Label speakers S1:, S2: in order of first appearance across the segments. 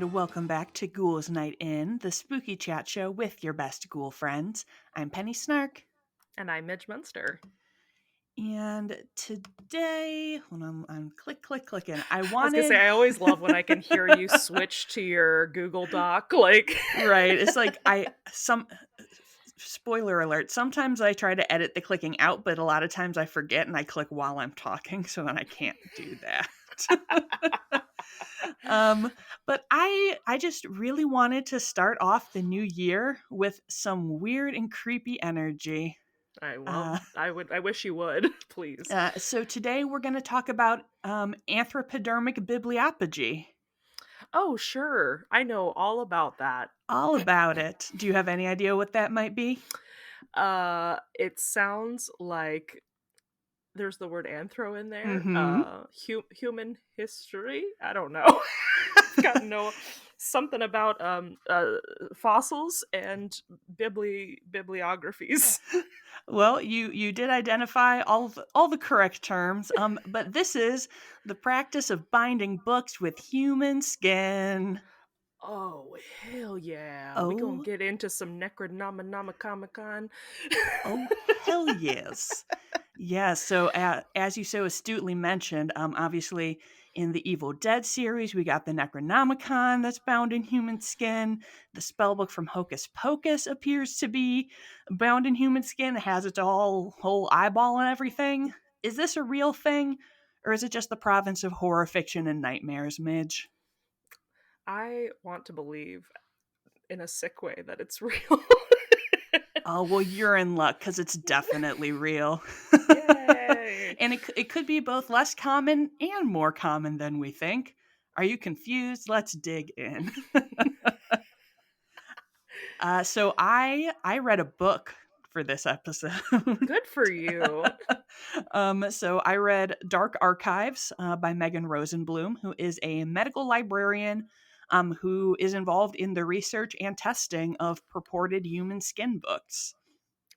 S1: and welcome back to Ghouls Night In, the spooky chat show with your best ghoul friends. I'm Penny Snark,
S2: And I'm Midge Munster.
S1: and today, hold on, I'm clicking.
S2: I was gonna say, I always love when I can hear you switch to your Google Doc, like...
S1: Right, it's like spoiler alert, sometimes I try to edit the clicking out, but a lot of times I forget and I click while I'm talking, so then I can't do that. But I just really wanted to start off the new year with some weird and creepy energy.
S2: I wish you would, please.
S1: So today we're going to talk about anthropodermic bibliopegy.
S2: Oh, sure. I know all about that.
S1: All about it. Do you have any idea what that might be?
S2: It sounds like there's the word anthro in there.
S1: Mm-hmm.
S2: Human history? I don't know. I've got something about fossils and bibliographies.
S1: Well, you did identify all the correct terms. But this is the practice of binding books with human skin.
S2: Oh, hell yeah. We gonna
S1: Oh,
S2: get into some Necronomicon.
S1: oh, hell yes. Yeah, so as you so astutely mentioned, obviously in the Evil Dead series, we got the Necronomicon that's bound in human skin. The spellbook from Hocus Pocus appears to be bound in human skin. It has its whole eyeball and everything. Is this a real thing, or is it just the province of horror fiction and nightmares, Midge?
S2: I want to believe in a sick way that it's real.
S1: Oh, well, you're in luck, because it's definitely real.
S2: Yay!
S1: And it could be both less common and more common than we think. Are you confused? Let's dig in. So I read a book for this episode.
S2: Good for you.
S1: So I read Dark Archives by Megan Rosenblum, who is a medical librarian who is involved in the research and testing of purported human skin books.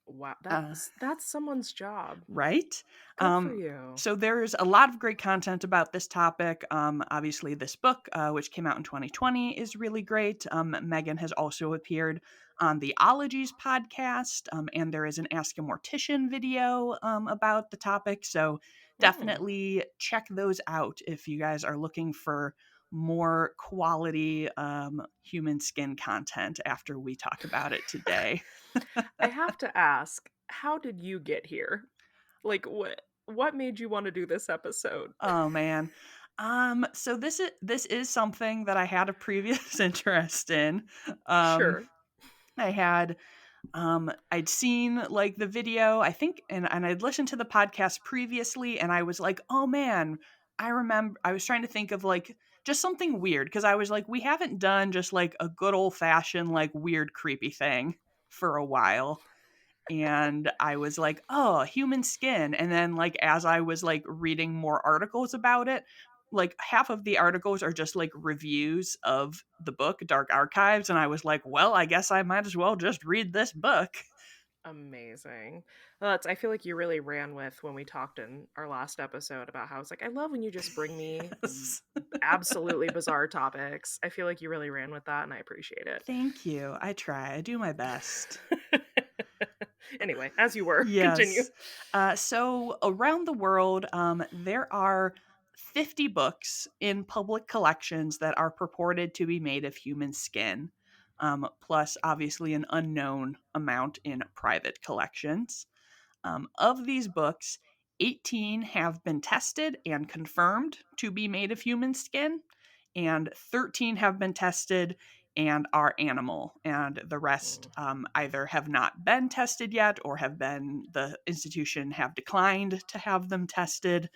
S2: Wow,
S1: Uh,
S2: that's someone's job.
S1: right?
S2: Good for you.
S1: So there's a lot of great content about this topic. Obviously, this book, which came out in 2020, is really great. Megan has also appeared on the Ologies podcast, and there is an Ask a Mortician video about the topic. So
S2: Mm.
S1: definitely check those out if you guys are looking for more quality human skin content after we talk about it today.
S2: I have to ask, how did you get here? Like what made you want to do this episode?
S1: Oh man. So this is something that I had a previous interest in. Um
S2: Sure.
S1: I had I'd seen like the video, I think, and I'd listened to the podcast previously, and I was like, oh man, I remember I was trying to think of like just something weird, because I was like, we haven't done just like a good old fashioned like weird creepy thing for a while. And I was like, oh, human skin. And then like as I was like reading more articles about it, like half of the articles are just like reviews of the book Dark Archives, and I was like, well, I guess I might as well just read this book.
S2: Amazing. Well, I feel like you really ran with when we talked in our last episode about how it's like, I love when you just bring me
S1: Yes.
S2: absolutely bizarre topics. I feel like you really ran with that, and I appreciate it.
S1: Thank you. I try. I do my best.
S2: Anyway, as you were, continue.
S1: Yes. So around the world, there are 50 books in public collections that are purported to be made of human skin, plus obviously an unknown amount in private collections. Of these books, 18 have been tested and confirmed to be made of human skin, and 13 have been tested and are animal, and the rest either have not been tested yet or the institution have declined to have them tested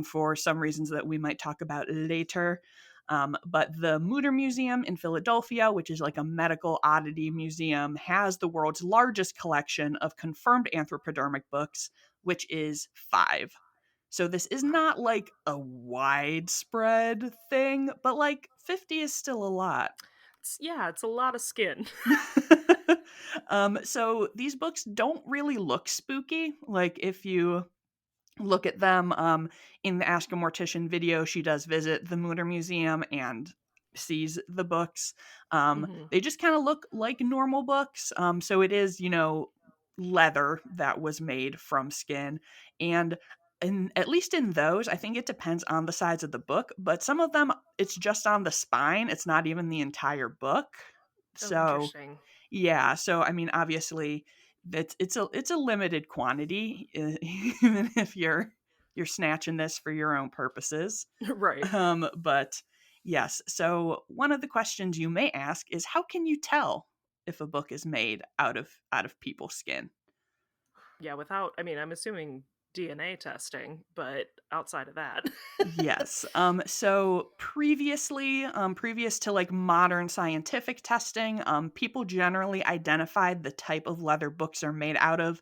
S1: for some reasons that we might talk about later. But the Mutter Museum in Philadelphia, which is like a medical oddity museum, has the world's largest collection of confirmed anthropodermic books, which is 5. So this is not like a widespread thing, but like 50 is still a lot.
S2: It's a lot of skin.
S1: So these books don't really look spooky. Like if you look at them in the Ask a Mortician video, she does visit the Mutter Museum, and sees the books.
S2: Mhm.
S1: They just kind of look like normal books. So it is, leather that was made from skin. And at least in those, I think it depends on the size of the book, but some of them it's just on the spine. It's not even the entire book.
S2: Oh,
S1: So
S2: interesting.
S1: yeah, so I mean, obviously, it's a limited quantity, even if you're snatching this for your own purposes.
S2: Right.
S1: But yes, so one of the questions you may ask is, how can you tell if a book is made out of people's skin?
S2: Yeah, without I mean, I'm assuming DNA testing, but outside of that.
S1: Yes. So previous to like modern scientific testing, people generally identified the type of leather books are made out of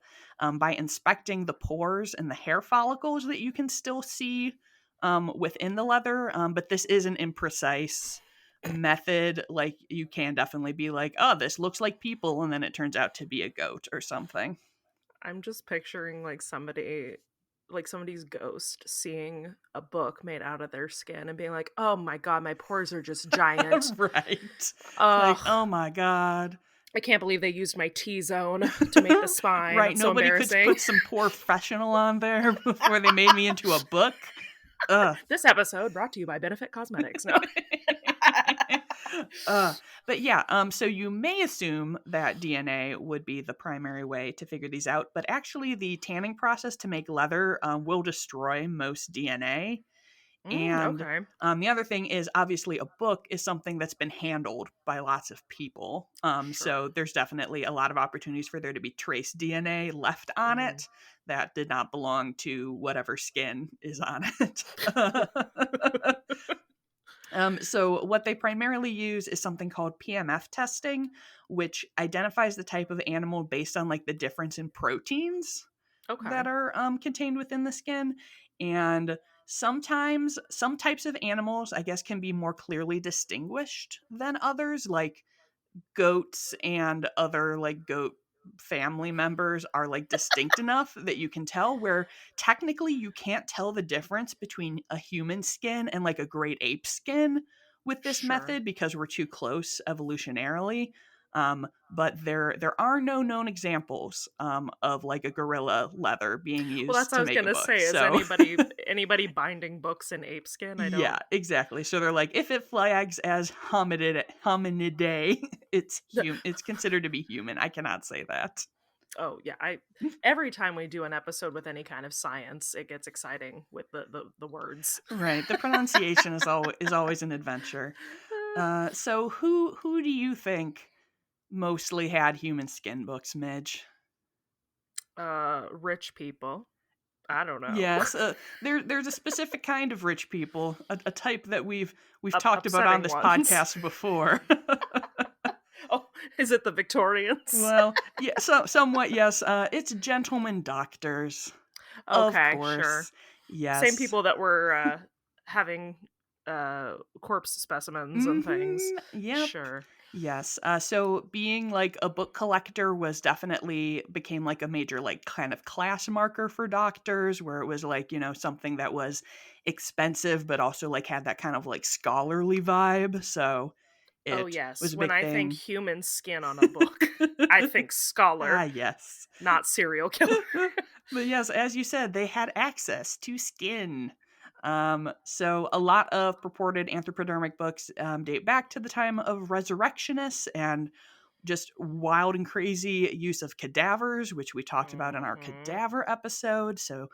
S1: by inspecting the pores and the hair follicles that you can still see within the leather. But this is an imprecise method. Like you can definitely be like, oh, this looks like people, and then it turns out to be a goat or something.
S2: I'm just picturing like somebody's ghost seeing a book made out of their skin and being like, "Oh my god, my pores are just giant.
S1: Right. It's like,
S2: Ugh,
S1: oh my God.
S2: I can't believe they used my T zone to make the spine.
S1: Right,
S2: That's so
S1: nobody could
S2: embarrassing."
S1: put some professional on there before they made me into a book? Ugh.
S2: This episode brought to you by Benefit Cosmetics. No.
S1: Uh, but yeah, so you may assume that DNA would be the primary way to figure these out, but actually the tanning process to make leather, will destroy most DNA. And
S2: Okay.
S1: the other thing is obviously a book is something that's been handled by lots of people.
S2: Sure.
S1: So there's definitely a lot of opportunities for there to be trace DNA left on
S2: Mhm.
S1: it that did not belong to whatever skin is on it. So what they primarily use is something called PMF testing, which identifies the type of animal based on like the difference in proteins
S2: Okay.
S1: that are contained within the skin. And sometimes some types of animals, I guess, can be more clearly distinguished than others. Like goats and other like goat family members are like distinct enough that you can tell, where technically you can't tell the difference between a human skin and like a great ape skin with this
S2: Sure.
S1: method because we're too close evolutionarily. But there are no known examples of like a gorilla leather being
S2: Well, that's
S1: used
S2: what I
S1: to
S2: was
S1: make a
S2: gonna
S1: book.
S2: say. Is
S1: So
S2: anybody binding books in ape skin? I
S1: yeah,
S2: don't.
S1: exactly. So they're like, if it flags as hominidae, it's considered to be human. I cannot say that.
S2: Oh yeah, I every time we do an episode with any kind of science, it gets exciting with the words.
S1: Right. The pronunciation is always an adventure. So who do you think mostly had human skin books, Midge?
S2: Rich people. I don't know.
S1: Yes, there's a specific kind of rich people, a type that we've talked about on
S2: Upsetting
S1: this
S2: ones.
S1: podcast before.
S2: Oh, is it the Victorians?
S1: Well, yeah, somewhat yes. It's gentlemen doctors, of
S2: Okay, sure.
S1: course.
S2: Same
S1: Yes.
S2: people that were having corpse specimens and things.
S1: Yep.
S2: Sure.
S1: Yes. So being like a book collector was definitely became like a major like kind of class marker for doctors, where it was like, something that was expensive but also like had that kind of like scholarly vibe. So
S2: Oh
S1: it was
S2: yes.
S1: a
S2: When
S1: big
S2: I think
S1: thing.
S2: human skin on a book, I think
S1: Ah,
S2: scholar,
S1: yes.
S2: not serial killer.
S1: But yes, as you said, they had access to skin. So a lot of purported anthropodermic books date back to the time of resurrectionists and just wild and crazy use of cadavers, which we talked about in our
S2: Mhm.
S1: cadaver episode. So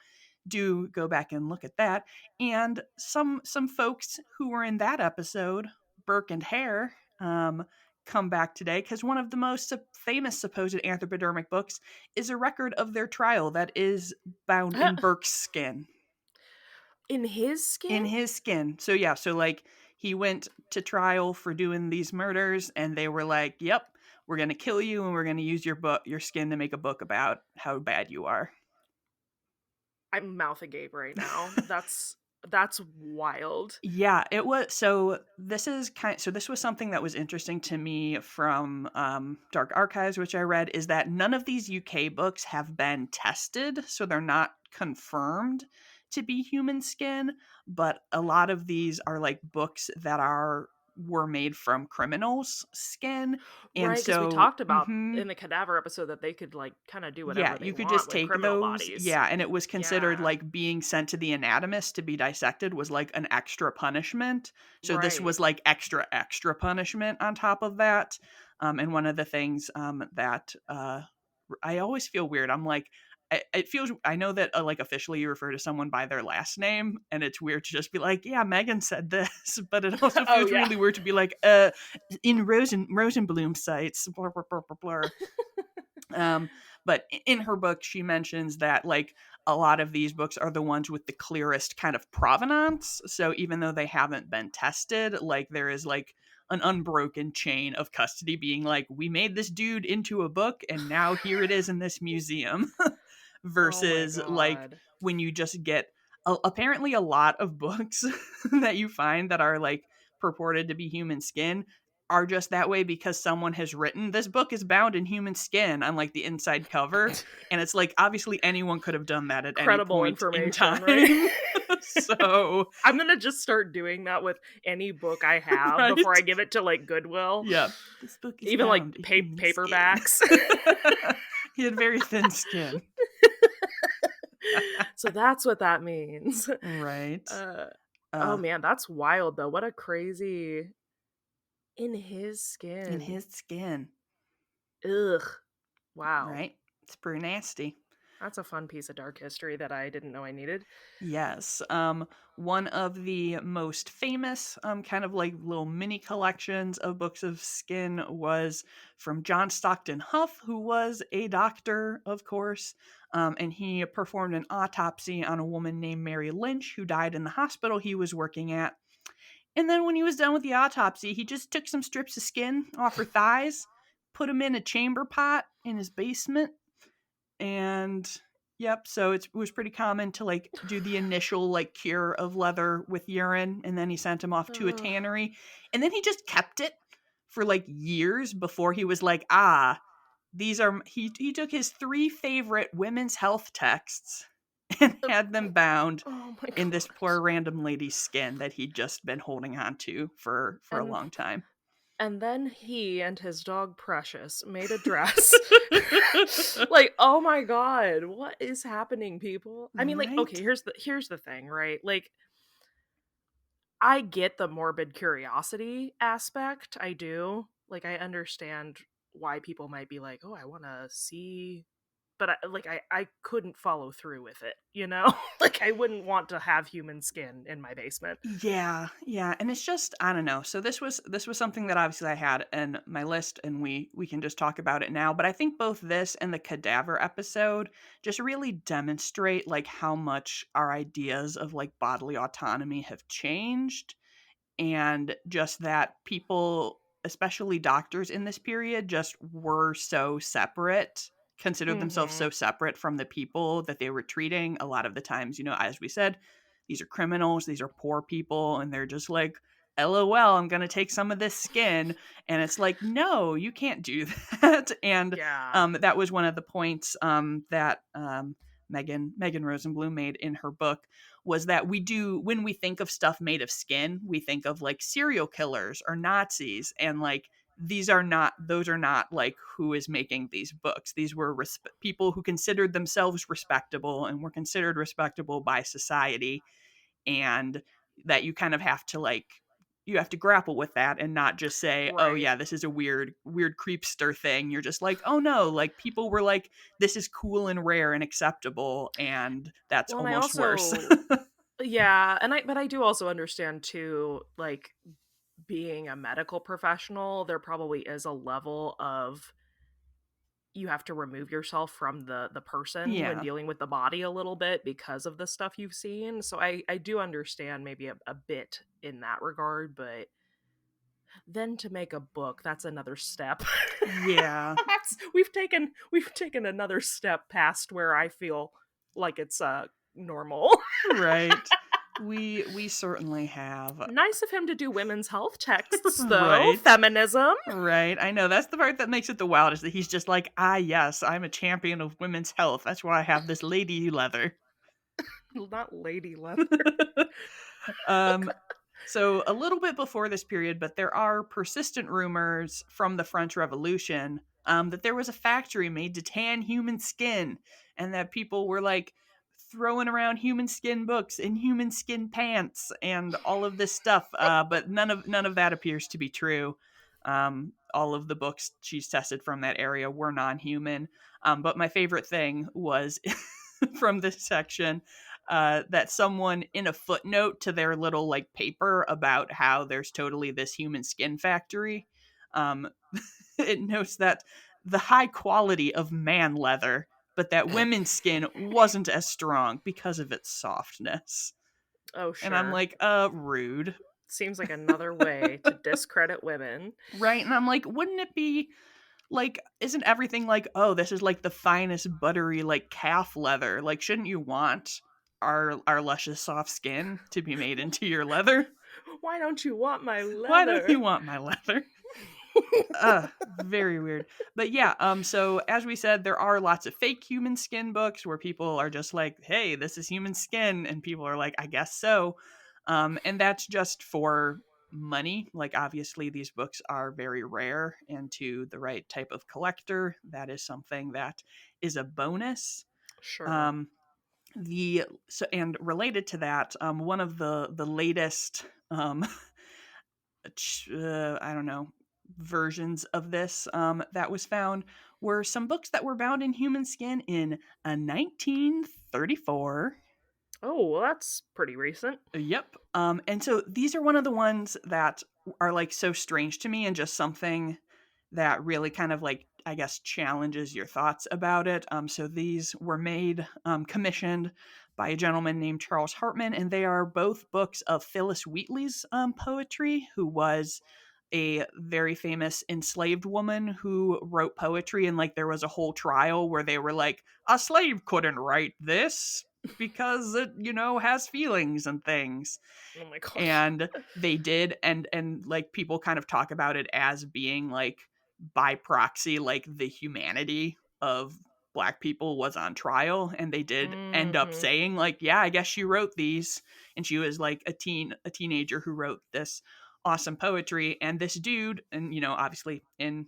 S1: do go back and look at that. And some folks who were in that episode, Burke and Hare, come back today because one of the most famous supposed anthropodermic books is a record of their trial that is bound in Burke's skin.
S2: In his
S1: In
S2: skin?
S1: his skin. So yeah, so like he went to trial for doing these murders and they were like, "Yep, we're going to kill you and we're going to use your skin to make a book about how bad you are."
S2: I'm mouth agape right now. That's wild.
S1: Yeah, it was. So this was something that was interesting to me from Dark Archives, which I read, is that none of these UK books have been tested, so they're not confirmed to be human skin. But a lot of these are like books that are were made from criminals' skin. And
S2: Right, because we
S1: so
S2: talked about
S1: mhm.
S2: in the cadaver episode that they could, like, kinda do
S1: Yeah,
S2: whatever they
S1: you could
S2: want
S1: just
S2: with
S1: take
S2: criminal
S1: those.
S2: bodies.
S1: Yeah, and it was considered
S2: Yeah.
S1: like being sent to the anatomist to be dissected was like an extra punishment. So this
S2: Right.
S1: was like extra punishment on top of that. And one of the things that I always feel weird. I'm like, it feels. I know that like officially you refer to someone by their last name, and it's weird to just be like, "Yeah, Megan said this," but it also
S2: Oh,
S1: feels
S2: yeah.
S1: really weird to be like, in Rosenblum sites, blah blah blah blah blah." Um, but in her book, she mentions that like a lot of these books are the ones with the clearest kind of provenance. So even though they haven't been tested, like there is like an unbroken chain of custody being like, we made this dude into a book and now here it is in this museum.
S2: Oh my
S1: Versus like
S2: god.
S1: when you just get apparently a lot of books that you find that are like purported to be human skin are just that way because someone has written this book is bound in human skin on like the inside cover, and it's like obviously anyone could have done that at any
S2: Credible
S1: point in
S2: information, right?
S1: time. So
S2: I'm gonna just start doing that with any book I have before
S1: right,
S2: I give it to, like, Goodwill.
S1: yeah, this book is
S2: Even, like,
S1: bound in human skin.
S2: paperbacks.
S1: He had very thin skin.
S2: So that's what that means.
S1: Right.
S2: Uh, oh
S1: uh
S2: man, that's wild though. What a crazy in his
S1: in
S2: skin.
S1: his skin.
S2: Ugh. Wow.
S1: Right, it's pretty nasty.
S2: That's a fun piece of dark history that I didn't know I needed.
S1: Yes. One of the most famous, kind of like little mini collections of books of skin was from John Stockton Huff, who was a doctor, of course. And he performed an autopsy on a woman named Mary Lynch, who died in the hospital he was working at. And then when he was done with the autopsy, he just took some strips of skin off her thighs, put them in a chamber pot in his basement, and yep, so it was pretty common to like do the initial like cure of leather with urine, and then he sent him off to a
S2: Ugh.
S1: tannery, and then he just kept it for like years before he was like, ah, these are he took his three favorite women's health texts and
S2: Uh,
S1: had them bound
S2: Oh my
S1: in this
S2: god.
S1: poor random lady's skin that he'd just been holding on to for a
S2: And
S1: long time.
S2: and then he and his dog Precious made a dress. Like, oh my god, what is happening, people? I mean, like, okay,
S1: Right.
S2: here's the thing, right? Like, I get the morbid curiosity aspect. I do. Like, I understand why people might be like, "Oh, I want to see," but I couldn't follow through with it. You know, like I wouldn't want to have human skin in my basement.
S1: Yeah, yeah, and it's just I don't know. So this was something that obviously I had in my list, and we can just talk about it now. But I think both this and the cadaver episode just really demonstrate like how much our ideas of like bodily autonomy have changed, and just that people, especially doctors in this period, just were so separate, considered themselves
S2: Mm-hmm.
S1: so separate from the people that they were treating. A lot of the times, as we said, these are criminals, these are poor people, and they're just like, LOL, I'm going to take some of this skin. And it's like, no, you can't do that. And
S2: Yeah.
S1: that was one of the points that Megan Rosenblum made in her book, was that we do, when we think of stuff made of skin, we think of like serial killers or Nazis, and like those are not like who is making these books. These were people who considered themselves respectable and were considered respectable by society, and that you kind of have to like you have to grapple with that and not just say, oh
S2: Right.
S1: yeah, this is a weird creepster thing. You're just like, oh no, like people were like, this is cool and rare and acceptable, and that's
S2: Well, and I
S1: almost worse.
S2: also yeah, and I do also understand too, like being a medical professional, there probably is a level of you have to remove yourself from the person when
S1: Yeah.
S2: dealing with the body a little bit because of the stuff you've seen. So I do understand maybe a bit in that regard, but then to make a book, that's another step.
S1: Yeah.
S2: That's we've taken another step past where I feel like it's normal.
S1: Right. We certainly have.
S2: Nice of him to do women's health texts though.
S1: Right.
S2: Feminism.
S1: Right. I know that's the part that makes it the wildest, that he's just like, ah yes, I'm a champion of women's health. That's why I have this lady leather.
S2: Not lady leather.
S1: um So, a little bit before this period, but there are persistent rumors from the French Revolution that there was a factory made to tan human skin, and that people were like throwing around human skin books and human skin pants and all of this stuff. But none of that appears to be true. All of the books she's tested from that area were non-human. But my favorite thing was from this section that someone in a footnote to their little like paper about how there's totally this human skin factory, um, it notes that the high quality of man leather, but that women's skin wasn't as strong because of its softness.
S2: Oh,
S1: And I'm
S2: sure.
S1: like, rude.
S2: Seems like another way to discredit women.
S1: Right? And I'm like, wouldn't it be like, isn't everything like, oh, this is like the finest buttery like calf leather? Like, shouldn't you want our luscious soft skin to be made into your leather?
S2: Why don't you want my
S1: Why don't you
S2: leather?
S1: want my leather? Very weird. But yeah, so as we said, there are lots of fake human skin books where people are just like, hey, this is human skin, and people are like, I guess so. And that's just for money. Like, obviously these books are very rare, and to the right type of collector, that is something that is a bonus.
S2: Sure.
S1: Um the so and related to that, one of the latest I don't know, versions of this that was found were some books that were bound in human skin in 1934.
S2: Oh, well, that's pretty recent.
S1: Yep. And so these are one of the ones that are like so strange to me, and just something that really kind of like, I guess, challenges your thoughts about it. So these were made, commissioned by a gentleman named Charles Hartman, and they are both books of Phyllis Wheatley's poetry, who was a very famous enslaved woman who wrote poetry. And like, there was a whole trial where they were like, a slave couldn't write this because it, has feelings and things.
S2: Oh my god.
S1: And they did. And like, people kind of talk about it as being like, by proxy, like the humanity of black people was on trial. And they did end up
S2: Hmm.
S1: saying like, yeah, I guess she wrote these. And she was like a teenager who wrote this awesome poetry. And this dude, and obviously in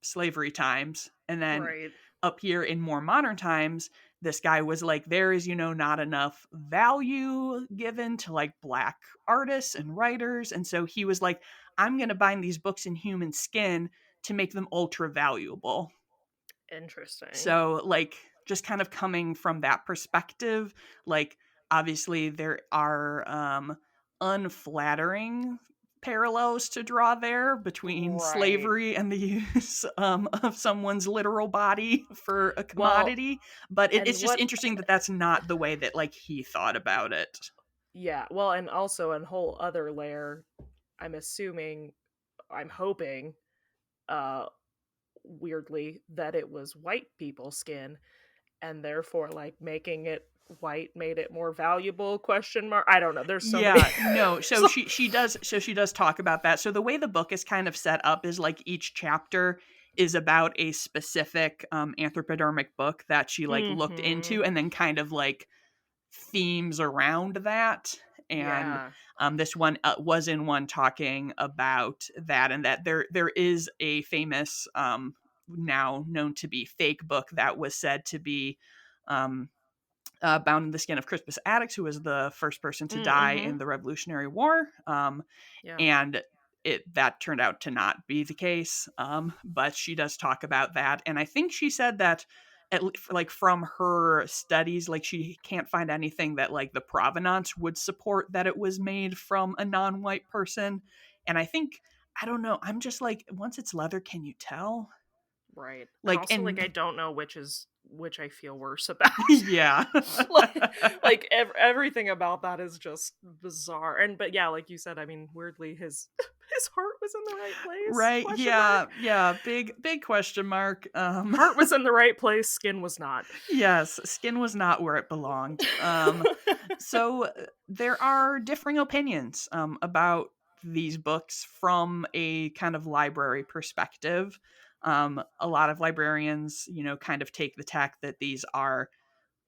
S1: slavery times, and then
S2: Right.
S1: up here in more modern times, this guy was like, there is, not enough value given to like black artists and writers. And so he was like, I'm going to bind these books in human skin to make them ultra valuable.
S2: Interesting.
S1: So, like, just kind of coming from that perspective, like, obviously there are unflattering parallels to draw there between
S2: Right.
S1: slavery and the use of someone's literal body for a
S2: Well,
S1: commodity. But
S2: and
S1: it's just
S2: what
S1: interesting that that's not the way that like he thought about it.
S2: yeah, well, and also a whole other layer, I'm assuming, I'm hoping, uh weirdly, that it was white people's skin, and therefore like making it white made it more valuable, question mark. I don't know. There's so many
S1: Yeah, no. So
S2: so
S1: she does talk about that. So the way the book is kind of set up is like each chapter is about a specific anthropodermic book that she like looked
S2: Mhm.
S1: into, and then kind of like themes around that. And
S2: Yeah.
S1: this one was in one talking about that, and that there is a famous, now known to be fake book that was said to be um, bound in the skin of Crispus Attucks, who was the first person to die in
S2: Mhm.
S1: the Revolutionary War.
S2: Yeah.
S1: And that turned out to not be the case. But she does talk about that, and I think she said that like from her studies, like she can't find anything that like the provenance would support that it was made from a non-white person. And I think, I don't know. I'm just like, once it's leather, can you tell?
S2: Right. And
S1: Like,
S2: also like I
S1: and
S2: don't know which I feel worse about.
S1: yeah.
S2: like everything about that is just bizarre. And but yeah, like you said, I mean, weirdly his heart was in the right place?
S1: Right.
S2: Question mark.
S1: Yeah. Yeah. Big question mark.
S2: Heart was in the right place, skin was not.
S1: Yes, skin was not where it belonged. So there are differing opinions about these books from a kind of library perspective. A lot of librarians, kind of take the tack that these are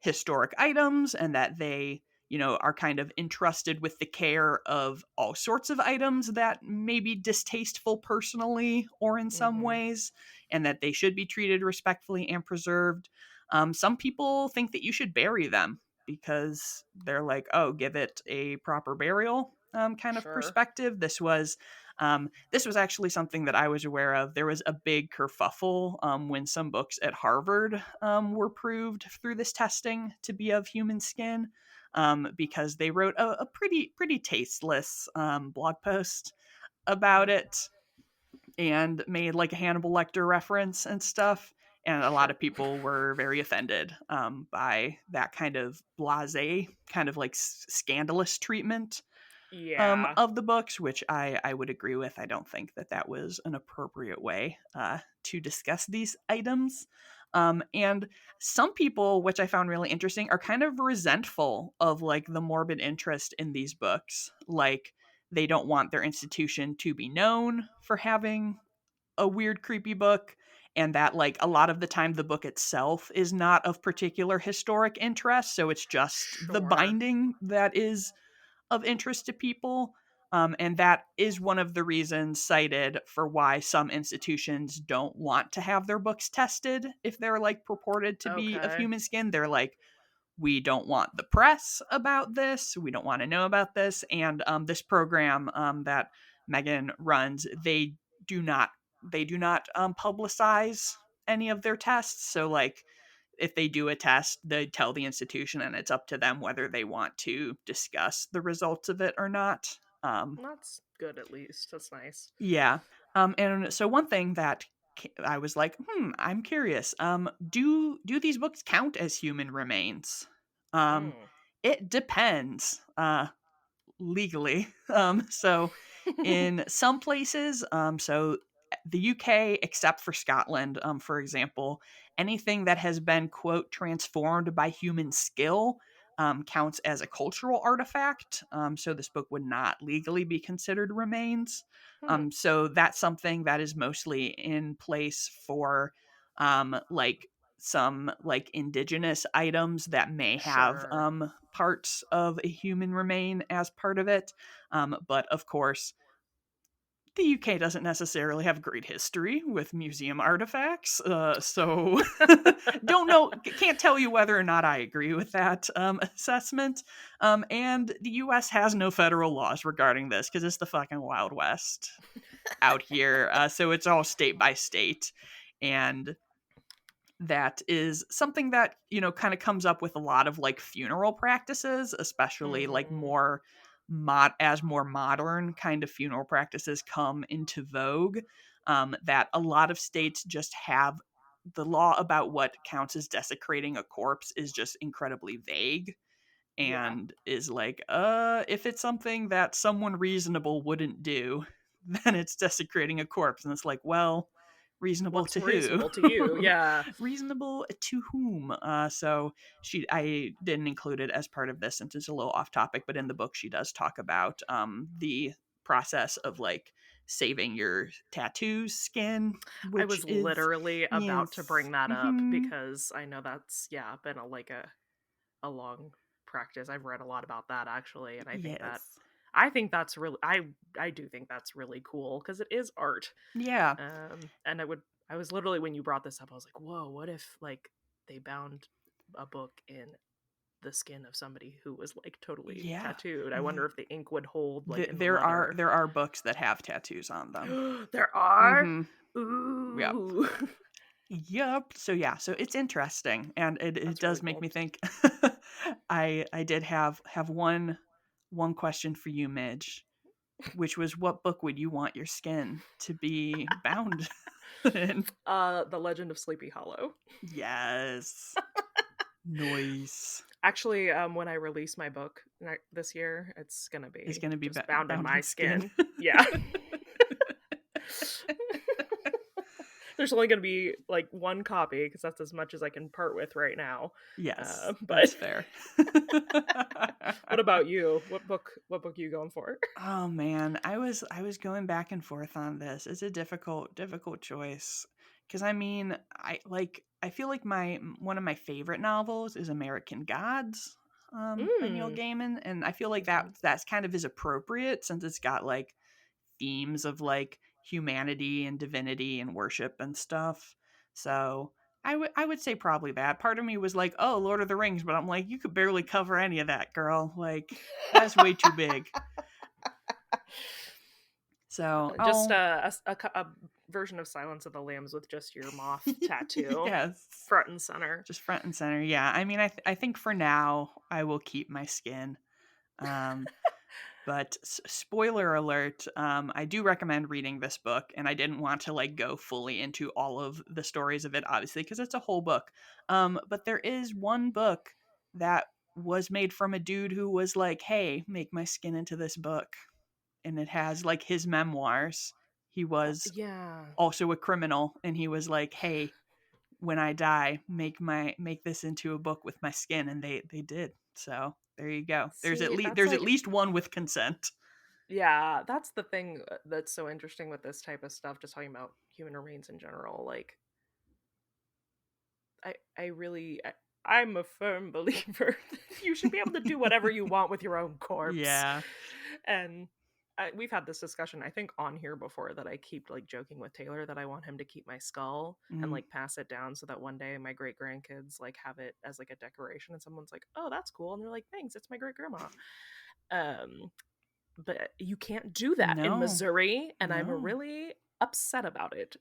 S1: historic items and that they are kind of entrusted with the care of all sorts of items that may be distasteful personally or in some
S2: Mm-hmm.
S1: ways, and that they should be treated respectfully and preserved. Some people think that you should bury them because they're like, oh, give it a proper burial kind of
S2: Sure.
S1: perspective. This was actually something that I was aware of. There was a big kerfuffle when some books at Harvard were proved through this testing to be of human skin, because they wrote a pretty tasteless blog post about
S2: Mm.
S1: it and made like a Hannibal Lecter reference and stuff. And a lot
S2: Sure.
S1: of people were very offended by that kind of blasé, kind of like scandalous treatment
S2: Yeah.
S1: of the books, which I would agree with. I don't think that that was an appropriate way to discuss these items. And some people, which I found really interesting, are kind of resentful of like the morbid interest in these books. Like they don't want their institution to be known for having a weird, creepy book. And that, like, a lot of the time, the book itself is not of particular historic interest. So it's just the
S2: Sure.
S1: binding that is of interest to people. And that is one of the reasons cited for why some institutions don't want to have their books tested if they're like purported to be of
S2: Okay.
S1: human skin. They're like, we don't want the press about this. We don't want to know about this. And this program that Megan runs, do not they do not publicize any of their tests. So like if they do a test, they tell the institution, and it's up to them whether they want to discuss the results of it or not.
S2: That's good at least. That's nice.
S1: Yeah. And so one thing that I was like, I'm curious. Do these books count as human remains? Um,
S2: Mm.
S1: it depends. Legally. So in some places, so the UK, except for Scotland, for example, anything that has been, quote, transformed by human skill counts as a cultural artifact. So this book would not legally be considered remains.
S2: Hmm.
S1: So that's something that is mostly in place for like some like indigenous items that may have
S2: Sure.
S1: parts of a human remain as part of it. But of course, the UK doesn't necessarily have great history with museum artifacts, so don't know, can't tell you whether or not I agree with that assessment. And the US has no federal laws regarding this because it's the fucking Wild West out here. So it's all state by state. And that is something that kind of comes up with a lot of like funeral practices, especially like
S2: Mm-hmm.
S1: more modern kind of funeral practices come into vogue. That a lot of states just have the law about what counts as desecrating a corpse is just incredibly vague,
S2: Yeah.
S1: and is like, if it's something that someone reasonable wouldn't do, then it's desecrating a corpse. And it's like, well, reasonable
S2: What's
S1: to who?
S2: reasonable to you? Yeah.
S1: Reasonable to whom? So I didn't include it as part of this since it's a little off topic, but in the book she does talk about the process of like saving your tattoo's skin,
S2: I
S1: which
S2: was
S1: is
S2: literally about to
S1: yes.
S2: bring that up
S1: Hmm.
S2: because I know that's yeah been a long practice. I've read a lot about that actually, and
S1: Yes.
S2: I think that's really I do think that's really cool because it is art.
S1: Yeah.
S2: And I was literally when you brought this up, I was like, whoa, what if like they bound a book in the skin of somebody who was like totally
S1: Yeah.
S2: tattooed? I wonder if the ink would hold like in the
S1: There are
S2: leather.
S1: books that have tattoos on them.
S2: There are.
S1: Mm-hmm. Yep.
S2: Ooh.
S1: Yep. So yeah, so it's interesting, and it
S2: That's
S1: does
S2: really
S1: make
S2: cool.
S1: me think. I did have one question for you, Midge, which was, what book would you want your skin to be bound in?
S2: The Legend of Sleepy Hollow.
S1: Yes. Noise
S2: Actually, when I release my book this year, it's gonna
S1: is
S2: be
S1: going to be
S2: just bound in
S1: bound
S2: my
S1: in skin.
S2: skin. Yeah. There's only gonna be like one copy because that's as much as I can part with right now.
S1: Yes,
S2: But
S1: that's fair.
S2: what about you? What book are you going for?
S1: Oh man, I was going back and forth on this. It's a difficult choice because I mean, I feel like my one of my favorite novels is American Gods. by Neil
S2: Mm.
S1: Gaiman, and I feel like
S2: Mhm.
S1: that's kind of is appropriate since it's got like themes of like humanity and divinity and worship and stuff. So I would say probably that. Part of me was like, oh, Lord of the Rings, but I'm like, you could barely cover any of that, girl. Like that's way too big. So
S2: Just
S1: oh
S2: a version of Silence of the Lambs with just your moth tattoo
S1: yes,
S2: front and center.
S1: just front and center. Yeah, I mean, I think for now I will keep my skin. Um, But spoiler alert, I do recommend reading this book, and I didn't want to like go fully into all of the stories of it, obviously, because it's a whole book. But there is one book that was made from a dude who was like, "Hey, make my skin into this book," and it has like his memoirs. He was
S2: Yeah.
S1: also a criminal, and he was like, "Hey, when I die, make this into a book with my skin," and they did. So there you go.
S2: See, that's
S1: There's at
S2: like,
S1: least one with consent.
S2: yeah, that's the thing that's so interesting with this type of stuff, just talking about human remains in general. Like, I really, I'm a firm believer that you should be able to do whatever you want with your own corpse.
S1: Yeah.
S2: And we've had this discussion, I think, on here before, that I keep like joking with Taylor that I want him to keep my skull and
S1: Mm.
S2: like pass it down so that one day my great grandkids like have it as like a decoration, and someone's like, "Oh, that's cool," and they're like, "Thanks, it's my great grandma." Um, but you can't do that in
S1: No.
S2: Missouri, and I'm
S1: No.
S2: really upset about it.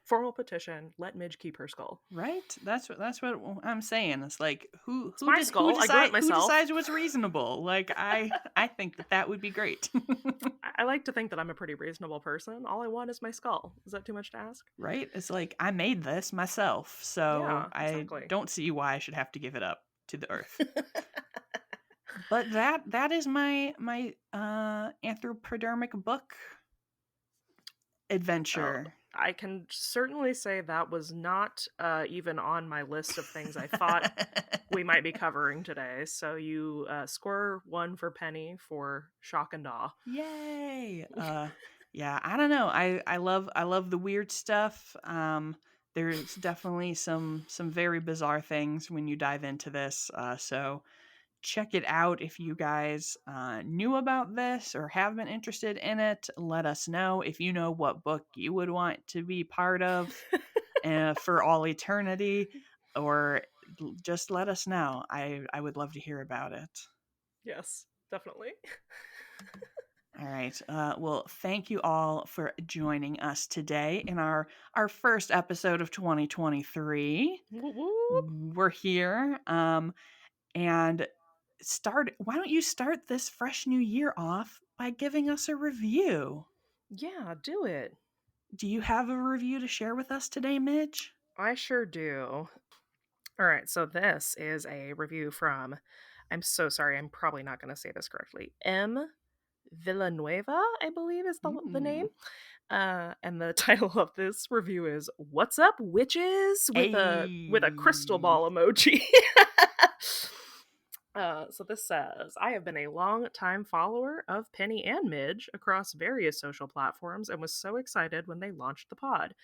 S2: Formal petition: let Midge keep her skull.
S1: Right? That's what I'm saying. It's like
S2: It's my skull. I grew it
S1: who
S2: myself.
S1: decides what's reasonable? Like I think that that would be great.
S2: I like to think that I'm a pretty reasonable person. All I want is my skull. Is that too much to ask?
S1: Right? It's like I made this myself, so
S2: Yeah,
S1: I
S2: exactly.
S1: don't see why I should have to give it up to the earth. But that is my anthropodermic book
S2: Oh,
S1: adventure.
S2: I can certainly say that was not even on my list of things I thought we might be covering today. So you score one for Penny for shock and awe.
S1: Yay! Yeah, I don't know. I love the weird stuff. There's definitely some very bizarre things when you dive into this. So check it out if you guys knew about this or have been interested in it. Let us know if you know what book you would want to be part of for all eternity, or just let us know. I would love to hear about it.
S2: Yes, definitely.
S1: All right. Well, thank you all for joining us today in our first episode of 2023.
S2: Whoop, whoop.
S1: We're here, and start. Why don't you start this fresh new year off by giving us a review?
S2: Yeah, do it.
S1: Do you have a review to share with us today, Midge?
S2: I sure do. All right, so this is a review from, I'm so sorry, I'm probably not going to say this correctly. M. Villanueva, I believe is the name.
S1: Mm.
S2: And the title of this review is "What's Up, Witches?" with a crystal
S1: Hey.
S2: ball emoji. So this says, I have been a long time follower of Penny and Midge across various social platforms and was so excited when they launched the pod.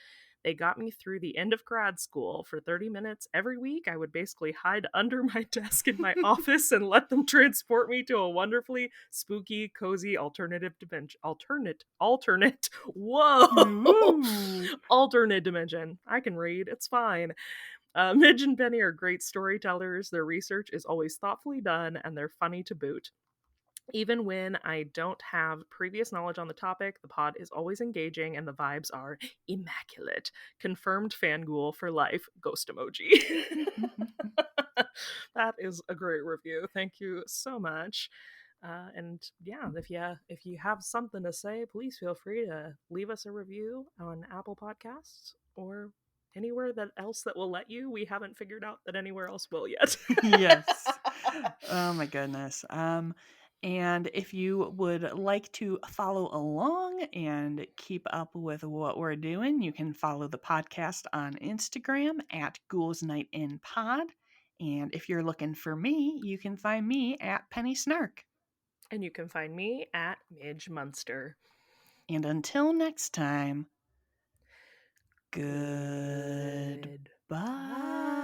S2: They got me through the end of grad school. For 30 minutes every week, I would basically hide under my desk in my office and let them transport me to a wonderfully spooky, cozy alternative dimension. Alternate. Whoa!
S1: Ooh.
S2: Alternate dimension. I can read. It's fine. Midge and Penny are great storytellers. Their research is always thoughtfully done, and they're funny to boot. Even when I don't have previous knowledge on the topic, the pod is always engaging and the vibes are immaculate. Confirmed fangirl for life. Ghost emoji. That is a great review. Thank you so much. And yeah, if you have something to say, please feel free to leave us a review on Apple Podcasts or anywhere that else that will let you. We haven't figured out that anywhere else will yet.
S1: Yes. Oh my goodness. And if you would like to follow along and keep up with what we're doing, you can follow the podcast on Instagram at Ghouls Night In Pod. And if you're looking for me, you can find me at Penny Snark.
S2: And you can find me at Midge Munster.
S1: And until next time,
S2: Goodbye.
S1: goodbye.